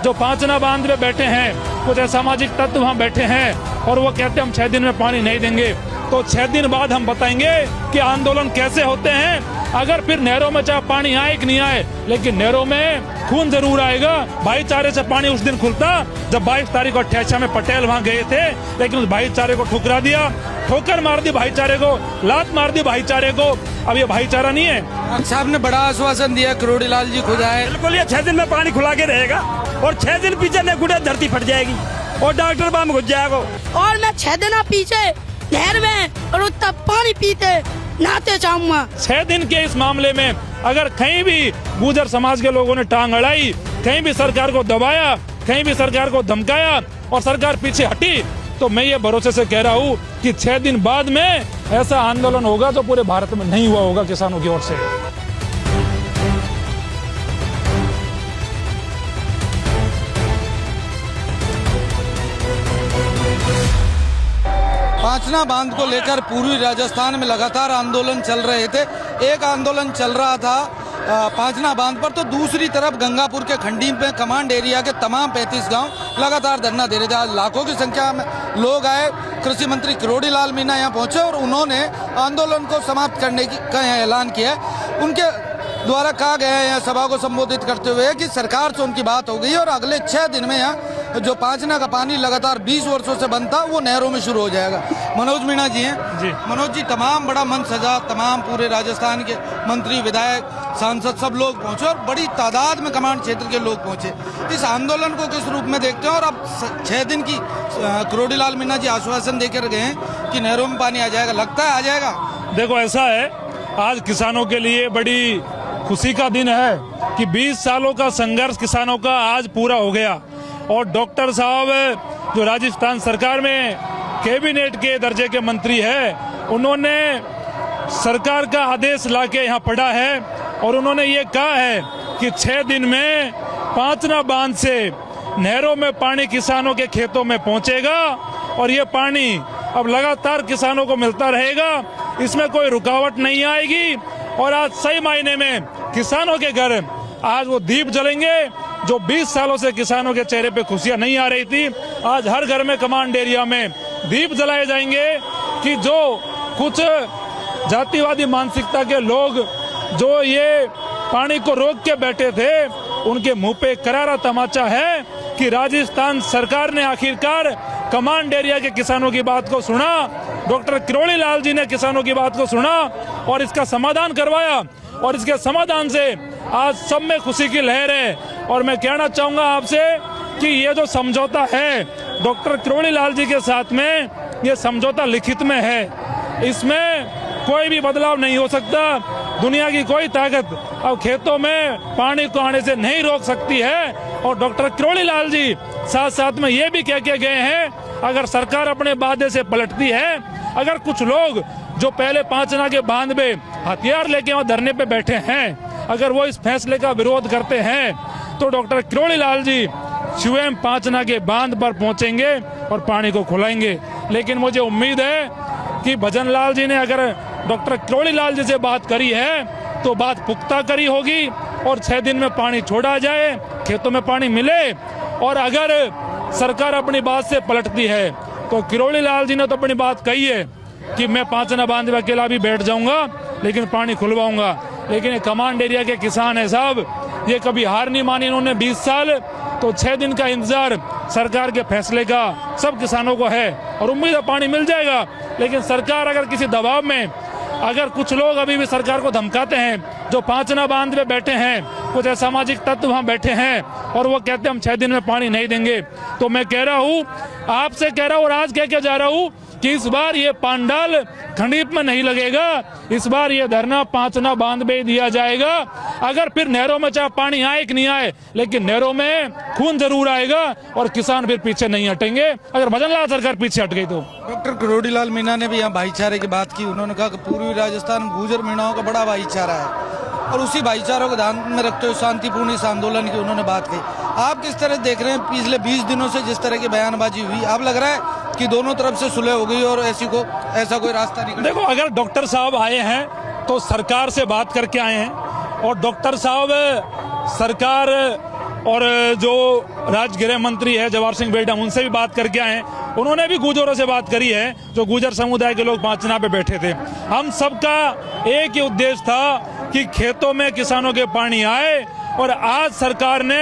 जो पांचना बांध में बैठे हैं, कुछ असामाजिक तत्व वहाँ बैठे हैं और वो कहते हैं हम 6 दिन में पानी नहीं देंगे। तो 6 दिन बाद हम बताएंगे कि आंदोलन कैसे होते हैं। अगर फिर नहरों में चाहे पानी आए कि नहीं आए, लेकिन नहरों में खून जरूर आएगा। भाईचारे से पानी उस दिन खुलता जब 22 तारीख को ठेचा में पटेल वहाँ गए थे, लेकिन उस भाईचारे को ठुकरा दिया, ठोकर मार दी भाईचारे को, लात मार दी भाईचारे को। अब ये भाईचारा नहीं है। साहब ने बड़ा आश्वासन दिया, करोड़ी लाल जी खुद आए। बिल्कुल, ये 6 दिन में पानी खुला के रहेगा और 6 दिन पीछे नहीं गुड़े धरती फट जाएगी और डॉक्टर बम घुस जाएगा। और मैं 6 दिन पीछे नहर में और तब पानी पीते नहाते जाऊंगा। 6 दिन के इस मामले में अगर कहीं भी गुर्जर समाज के लोगों ने टांग अड़ाई, कहीं भी सरकार को दबाया, कहीं भी सरकार को धमकाया और सरकार पीछे हटी, तो मैं ये भरोसे से कह रहा हूँ कि 6 दिन बाद में ऐसा आंदोलन होगा जो पूरे भारत में नहीं हुआ होगा किसानों की ओर से। पांचना बांध को लेकर पूर्वी राजस्थान में लगातार आंदोलन चल रहे थे। एक आंदोलन चल रहा था पांचना बांध पर, तो दूसरी तरफ गंगापुर के खंडी में कमांड एरिया के तमाम 35 गांव लगातार धरना दे रहे थे। आज लाखों की संख्या में लोग आए। कृषि मंत्री करोड़ी लाल मीणा यहाँ पहुंचे और उन्होंने आंदोलन को समाप्त करने का ऐलान किया। उनके द्वारा कहा गया है यहाँ सभा को संबोधित करते हुए कि सरकार से उनकी बात हो गई और अगले 6 दिन में यहाँ जो पांचना का पानी लगातार 20 वर्षों से बंद था वो नहरों में शुरू हो जाएगा। मनोज मीणा जी हैं जी। मनोज जी, तमाम बड़ा मंच सजा, तमाम पूरे राजस्थान के मंत्री, विधायक, सांसद सब लोग पहुंचे और बड़ी तादाद में कमांड क्षेत्र के लोग पहुंचे। इस आंदोलन को किस रूप में देखते हैं और अब 6 दिन की करोड़ी लाल मीणा जी आश्वासन देकर गए हैं कि नहरों में पानी आ जाएगा, लगता है आ जाएगा? देखो ऐसा है, आज किसानों के लिए बड़ी खुशी का दिन है कि 20 सालों का संघर्ष किसानों का आज पूरा हो गया और डॉक्टर साहब जो राजस्थान सरकार में कैबिनेट के दर्जे के मंत्री है, उन्होंने सरकार का आदेश लाके यहाँ पढ़ा है और उन्होंने ये कहा है कि 6 दिन में पांचना बांध से नहरों में पानी किसानों के खेतों में पहुंचेगा और ये पानी अब लगातार किसानों को मिलता रहेगा, इसमें कोई रुकावट नहीं आएगी। और आज सही मायने में किसानों के घर आज वो दीप जलेंगे जो 20 सालों से किसानों के चेहरे पे खुशियां नहीं आ रही थी। आज हर घर में कमांड एरिया में दीप जलाए जाएंगे कि जो कुछ जातिवादी मानसिकता के लोग जो ये पानी को रोक के बैठे थे, उनके मुंह पे करारा तमाचा है कि राजस्थान सरकार ने आखिरकार कमांड एरिया के किसानों की बात को सुना, डॉक्टर करोड़ी लाल जी ने किसानों की बात को सुना और इसका समाधान करवाया और इसके समाधान से आज सब में खुशी की लहर है। और मैं कहना चाहूंगा आपसे कि ये जो समझौता है डॉक्टर करोड़ी लाल जी के साथ में, ये समझौता लिखित में है, इसमें कोई भी बदलाव नहीं हो सकता। दुनिया की कोई ताकत अब खेतों में पानी को आने से नहीं रोक सकती है। और डॉक्टर करोड़ी लाल जी साथ साथ में ये भी कह के गए हैं, अगर सरकार अपने वादे से पलटती है, अगर कुछ लोग जो पहले पांचना के बांध में हथियार लेके वहां धरने पे बैठे हैं, अगर वो इस फैसले का विरोध करते हैं, तो डॉक्टर करोड़ी लाल जी स्वयं पांचना के बांध पर पहुंचेंगे और पानी को खुलाएंगे। लेकिन मुझे उम्मीद है कि भजन लाल जी ने अगर डॉक्टर करोड़ी लाल जी से बात करी है तो बात पुख्ता करी होगी और 6 दिन में पानी छोड़ा जाए, खेतों में पानी मिले। और अगर सरकार अपनी बात से पलटती है तो करोड़ी लाल जी ने तो अपनी बात कही है कि मैं पांचना बांध में अकेला भी बैठ जाऊंगा लेकिन पानी खुलवाऊंगा। लेकिन ये कमांड एरिया के किसान है साहब, ये कभी हार नहीं मानी इन्होंने 20 साल। तो 6 दिन का इंतजार सरकार के फैसले का सब किसानों को है और उम्मीद है पानी मिल जाएगा। लेकिन सरकार अगर किसी दबाव में, अगर कुछ लोग अभी भी सरकार को धमकाते हैं, जो पांचना बांध में बैठे हैं, कुछ असामाजिक तत्व वहां बैठे हैं और वो कहते हैं हम 6 दिन में पानी नहीं देंगे, तो मैं कह रहा हूँ, आपसे कह रहा हूँ और आज कह के जा रहा हूँ कि इस बार ये पांडाल खंडीप में नहीं लगेगा, इस बार ये धरना पांचना बांध में दिया जाएगा। अगर फिर नहरों में चाहे पानी आए कि नहीं आए, लेकिन नहरों में खून जरूर आएगा और किसान फिर पीछे नहीं हटेंगे अगर भजन लाल सरकार पीछे हट गई तो। डॉक्टर करोड़ी लाल मीणा ने भी यहाँ भाईचारे की बात की। उन्होंने कहा कि पूर्वी राजस्थान गुर्जर मीणाओं का बड़ा भाईचारा है और उसी भाईचारों को ध्यान में रखते हुए शांतिपूर्ण इस आंदोलन की उन्होंने बात कही। आप किस तरह देख रहे हैं पिछले 20 दिनों से जिस तरह की बयानबाजी हुई, अब लग रहा है कि दोनों तरफ से सुलह हो गई और ऐसा कोई रास्ता नहीं? देखो, अगर डॉक्टर साहब आए हैं तो सरकार से बात करके आए हैं और डॉक्टर साहब सरकार और जो राज्य गृह मंत्री है जवाहर सिंह बेल्डा, उनसे भी बात करके आए हैं। उन्होंने भी गुर्जरों से बात करी है, जो गुर्जर समुदाय के लोग पांचना पे बैठे थे। हम सबका एक ही उद्देश्य था कि खेतों में किसानों के पानी आए, और आज सरकार ने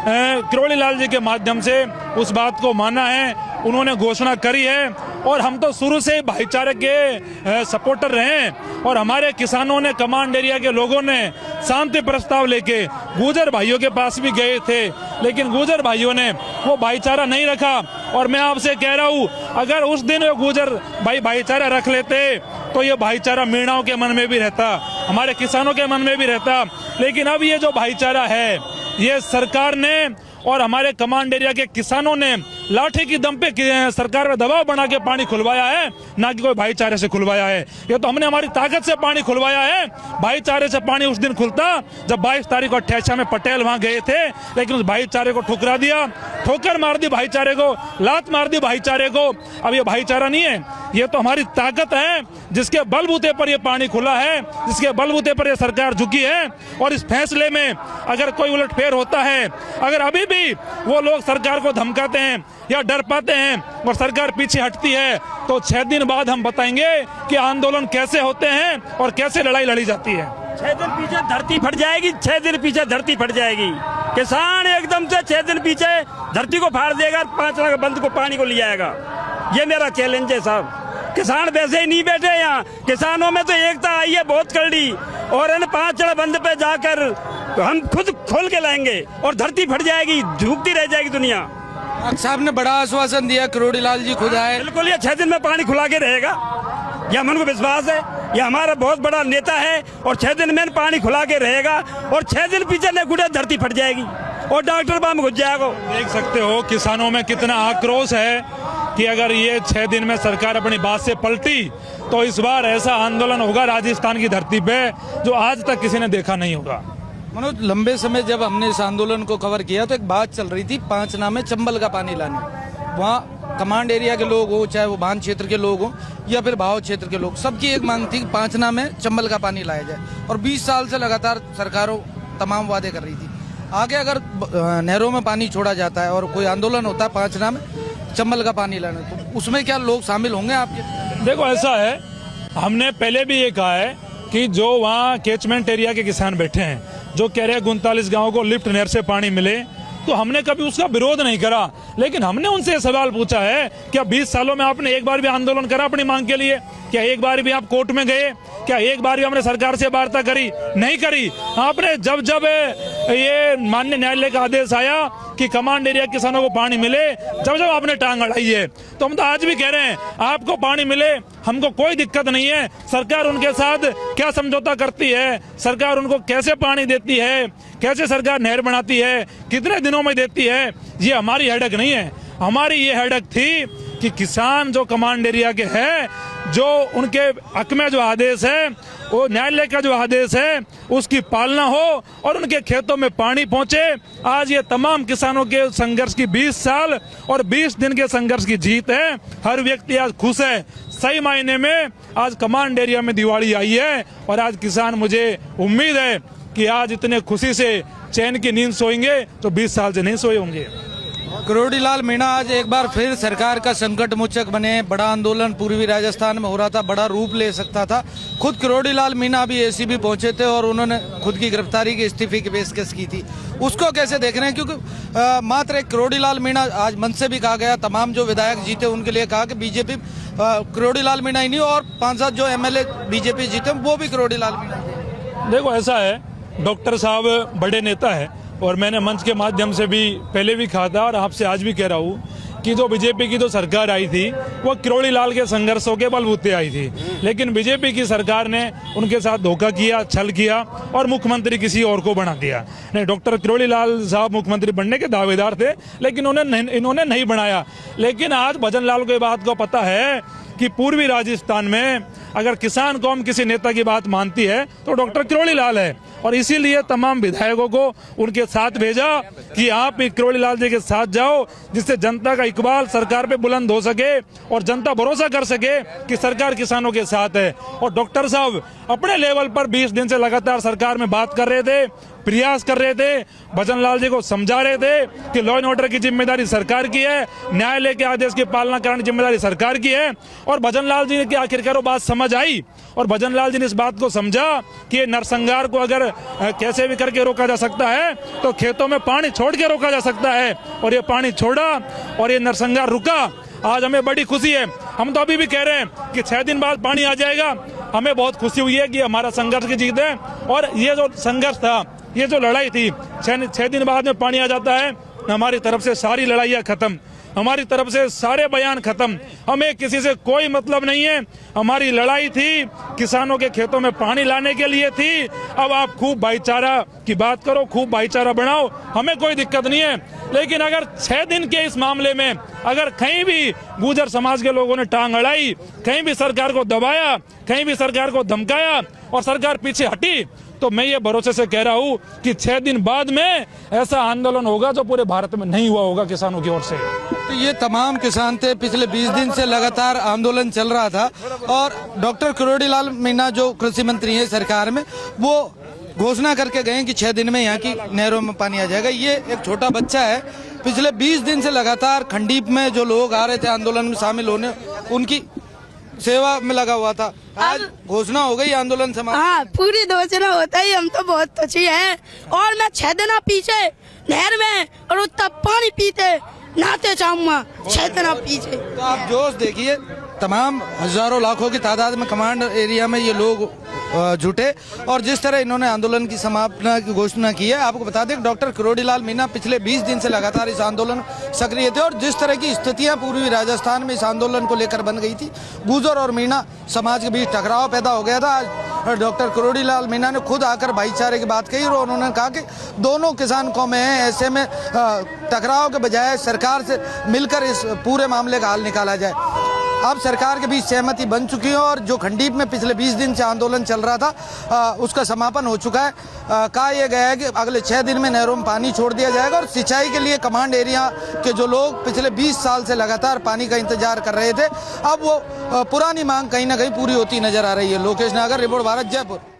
किरोड़ी लाल जी के माध्यम से उस बात को माना है, उन्होंने घोषणा करी है। और हम तो शुरू से भाईचारे के सपोर्टर रहे हैं, और हमारे किसानों ने, कमांड एरिया के लोगों ने शांति प्रस्ताव लेके गुर्जर भाइयों के पास भी गए थे, लेकिन गुर्जर भाइयों ने वो भाईचारा नहीं रखा। और मैं आपसे कह रहा हूँ, अगर उस दिन वो गुर्जर भाई भाईचारा रख लेते तो ये भाईचारा मीणाओं के मन में भी रहता, हमारे किसानों के मन में भी रहता। लेकिन अब ये जो भाईचारा है, ये सरकार ने और हमारे कमांड एरिया के किसानों ने लाठी की दम पे सरकार में दबाव बना के पानी खुलवाया है, ना कि कोई भाईचारे से खुलवाया है। ये तो हमने हमारी ताकत से पानी खुलवाया है। भाईचारे से पानी उस दिन खुलता जब 22 तारीख को अट्ठाईसा में पटेल वहां गए थे, लेकिन उस भाईचारे को ठुकरा दिया, ठोकर मार दी भाईचारे को, लात मार दी भाईचारे को। अब ये भाईचारा नहीं है, ये तो हमारी ताकत है, जिसके बलबूते पर ये पानी खुला है, जिसके बलबूते पर ये सरकार झुकी है। और इस फैसले में अगर कोई उलटफेर होता है, अगर अभी भी वो लोग सरकार को धमकाते हैं या डर पाते हैं और सरकार पीछे हटती है, तो 6 दिन बाद हम बताएंगे कि आंदोलन कैसे होते हैं और कैसे लड़ाई लड़ी जाती है। 6 दिन पीछे धरती फट जाएगी, 6 दिन पीछे धरती फट जाएगी। किसान एकदम से 6 दिन पीछे धरती को फाड़ देगा, 5 लाख बंद को पानी को ले आएगा। ये मेरा चैलेंज है साहब। किसान वैसे ही नहीं बैठे यहाँ, किसानों में तो एकता आई है बहुत कड़ी, और इन 5 बंद पे जाकर हम खुद खोल के लाएंगे और धरती फट जाएगी, झुकती रह जाएगी दुनिया। साहब ने बड़ा आश्वासन दिया, किरोड़ी लाल जी खुद आए। बिल्कुल, ये 6 दिन में पानी खुला के रहेगा, यह हमको विश्वास है। ये हमारा बहुत बड़ा नेता है, और 6 दिन में पानी खुला के रहेगा, और 6 दिन पीछे न गुड़े धरती फट जाएगी और डॉक्टर बाम घुस जाएगा। देख सकते हो किसानों में कितना आक्रोश है कि अगर ये 6 दिन में सरकार अपनी बात से पलटी तो इस बार ऐसा आंदोलन होगा राजस्थान की धरती पे जो आज तक किसी ने देखा नहीं होगा। मनोज, लंबे समय जब हमने इस आंदोलन को कवर किया तो एक बात चल रही थी पांचना में चंबल का पानी लाने। वहाँ कमांड एरिया के लोग हो, चाहे वो बांध क्षेत्र के लोग हो या फिर भाव क्षेत्र के लोग, सबकी एक मांग थी कि पांचना में चंबल का पानी लाया जाए। और 20 साल से लगातार सरकारों तमाम वादे कर रही थी। आगे अगर नहरों में पानी छोड़ा जाता है और कोई आंदोलन होता है पांचना में चंबल का पानी लाने, तो उसमें क्या लोग शामिल होंगे आपके? देखो ऐसा है, हमने पहले भी ये कहा है कि जो वहाँ कैचमेंट एरिया के किसान बैठे हैं, जो कह रहे हैं 39 गाँव को लिफ्ट नहर से पानी मिले, तो हमने कभी उसका विरोध नहीं करा। लेकिन हमने उनसे सवाल पूछा है, क्या 20 सालों में आपने एक बार भी आंदोलन करा अपनी मांग के लिए? क्या एक बार भी आप कोर्ट में गए? क्या एक बार भी हमने सरकार से वार्ता करी? नहीं करी। आपने जब जब ये माननीय न्यायालय का आदेश आया कि कमांड एरिया किसानों को पानी मिले, जब जब आपने टांग अड़ाई है। तो हम तो आज भी कह रहे हैं, आपको पानी मिले, हमको कोई दिक्कत नहीं है। सरकार उनके साथ क्या समझौता करती है, सरकार उनको कैसे पानी देती है, कैसे सरकार नहर बनाती है, कितने दिनों में देती है, ये हमारी हेडक नहीं है। हमारी ये हेडक थी कि किसान जो कमांड एरिया के हैं, जो उनके हक में जो आदेश है, वो न्यायालय का जो आदेश है उसकी पालना हो और उनके खेतों में पानी पहुंचे। आज ये तमाम किसानों के संघर्ष की 20 साल और 20 दिन के संघर्ष की जीत है। हर व्यक्ति आज खुश है। सही मायने में आज कमांड एरिया में दिवाली आई है, और आज किसान, मुझे उम्मीद है कि आज इतने खुशी से चैन की नींद सोएंगे तो 20 साल से नहीं सोए होंगे। किरोड़ी लाल मीणा आज एक बार फिर सरकार का संकट मोचक बने। बड़ा आंदोलन पूर्वी राजस्थान में हो रहा था, बड़ा रूप ले सकता था। खुद किरोड़ी लाल मीणा अभी एसीबी पहुंचे थे और उन्होंने खुद की गिरफ्तारी की, इस्तीफे की पेशकश की थी। उसको कैसे देख रहे हैं? क्योंकि मात्र एक किरोड़ी लाल मीणा, आज मंच से भी कहा गया, तमाम जो विधायक जीते उनके लिए कहा कि बीजेपी किरोड़ी लाल मीणा ही नहीं, और 5-7 जो एमएलए बीजेपी जीते वो भी किरोड़ी लाल मीणा। देखो ऐसा है, डॉक्टर साहब बड़े नेता है, और मैंने मंच के माध्यम से भी पहले भी कहा था और आपसे आज भी कह रहा हूँ कि जो बीजेपी की जो सरकार आई थी वो किरोड़ी लाल के संघर्षों के बलबूते आई थी। लेकिन बीजेपी की सरकार ने उनके साथ धोखा किया, छल किया और मुख्यमंत्री किसी और को बना दिया। नहीं, डॉक्टर किरोड़ी लाल साहब मुख्यमंत्री बनने के दावेदार थे, लेकिन इन्होंने नहीं बनाया। लेकिन आज भजन लाल को बात को पता है कि पूर्वी राजस्थान में अगर किसान कौम किसी नेता की बात मानती है तो डॉक्टर किरोड़ी लाल है, और इसीलिए तमाम विधायकों को उनके साथ भेजा कि आप किरोड़ी लाल जी के साथ जाओ, जिससे जनता का इकबाल सरकार पे बुलंद हो सके और जनता भरोसा कर सके कि सरकार किसानों के साथ है। और डॉक्टर साहब अपने लेवल पर 20 दिन से लगातार सरकार में बात कर रहे थे, प्रयास कर रहे थे, भजन लाल जी को समझा रहे थे कि लॉ एंड ऑर्डर की जिम्मेदारी सरकार की है, न्यायालय के आदेश की पालना कराने की जिम्मेदारी सरकार की है। और भजन लाल जी की आखिरकार वो बात समझ आई और भजन लाल जी ने इस बात को समझा कि ये नरसंहार को अगर कैसे भी करके रोका जा सकता है तो खेतों में पानी छोड़ के रोका जा सकता है। और ये पानी छोड़ा और ये नरसंहार रुका। आज हमें बड़ी खुशी है। हम तो अभी भी कह रहे हैं कि 6 दिन बाद पानी आ जाएगा। हमें बहुत खुशी हुई है कि हमारा संघर्ष की जीत है। और ये जो संघर्ष था, ये जो लड़ाई थी, 6 दिन बाद में पानी आ जाता है। हमारी तरफ से सारी लड़ाइयाँ खत्म, हमारी तरफ से सारे बयान खत्म, हमें किसी से कोई मतलब नहीं है। हमारी लड़ाई थी किसानों के खेतों में पानी लाने के लिए थी। अब आप खूब भाईचारा की बात करो, खूब भाईचारा बढ़ाओ, हमें कोई दिक्कत नहीं है। लेकिन अगर 6 दिन के इस मामले में अगर कहीं भी गुर्जर समाज के लोगों ने टांग अड़ाई, कहीं भी सरकार को दबाया, कहीं भी सरकार को धमकाया और सरकार पीछे हटी, तो मैं ये भरोसे से कह रहा हूँ कि 6 दिन बाद में ऐसा आंदोलन होगा जो पूरे भारत में नहीं हुआ होगा किसानों की ओर से। तो ये तमाम किसान थे, पिछले 20 दिन से लगातार आंदोलन चल रहा था। और डॉक्टर किरोड़ी लाल मीणा जो कृषि मंत्री हैं सरकार में, वो घोषणा करके गए कि 6 दिन में यहाँ की नहरों में पानी आ जाएगा। ये एक छोटा बच्चा है, पिछले 20 दिन से लगातार खंडीप में जो लोग आ रहे थे आंदोलन में शामिल होने, उनकी सेवा में लगा हुआ था। आज घोषणा हो गई आंदोलन समाप्त। हाँ, पूरी घोषणा होता ही हम तो बहुत खुशी हैं। और मैं 6 दिन पीछे नहर में और तब पानी पीते नहाते जाऊंगा 6 दिन पीछे। तो आप जोश देखिए, तमाम हजारों लाखों की तादाद में कमांड एरिया में ये लोग जुटे और जिस तरह इन्होंने आंदोलन की समापना की घोषणा की है। आपको बता दें डॉक्टर किरोड़ी लाल मीणा पिछले 20 दिन से लगातार इस आंदोलन सक्रिय थे और जिस तरह की स्थितियां पूर्वी राजस्थान में इस आंदोलन को लेकर बन गई थी, गुर्जर और मीणा समाज के बीच टकराव पैदा हो गया था। आज डॉक्टर किरोड़ी लाल मीणा ने खुद आकर भाईचारे की बात कही और उन्होंने कहा कि दोनों किसान कौमें हैं, ऐसे में टकराव के बजाय सरकार से मिलकर इस पूरे मामले का हल निकाला जाए। अब सरकार के बीच सहमति बन चुकी है और जो खंडीप में पिछले 20 दिन से आंदोलन चल रहा था उसका समापन हो चुका है। कहा यह गया है कि अगले 6 दिन में नहरों में पानी छोड़ दिया जाएगा और सिंचाई के लिए कमांड एरिया के जो लोग पिछले 20 साल से लगातार पानी का इंतजार कर रहे थे, अब वो पुरानी मांग कहीं ना कहीं पूरी होती नजर आ रही है। लोकेश नागर, रिपोर्ट भारत, जयपुर।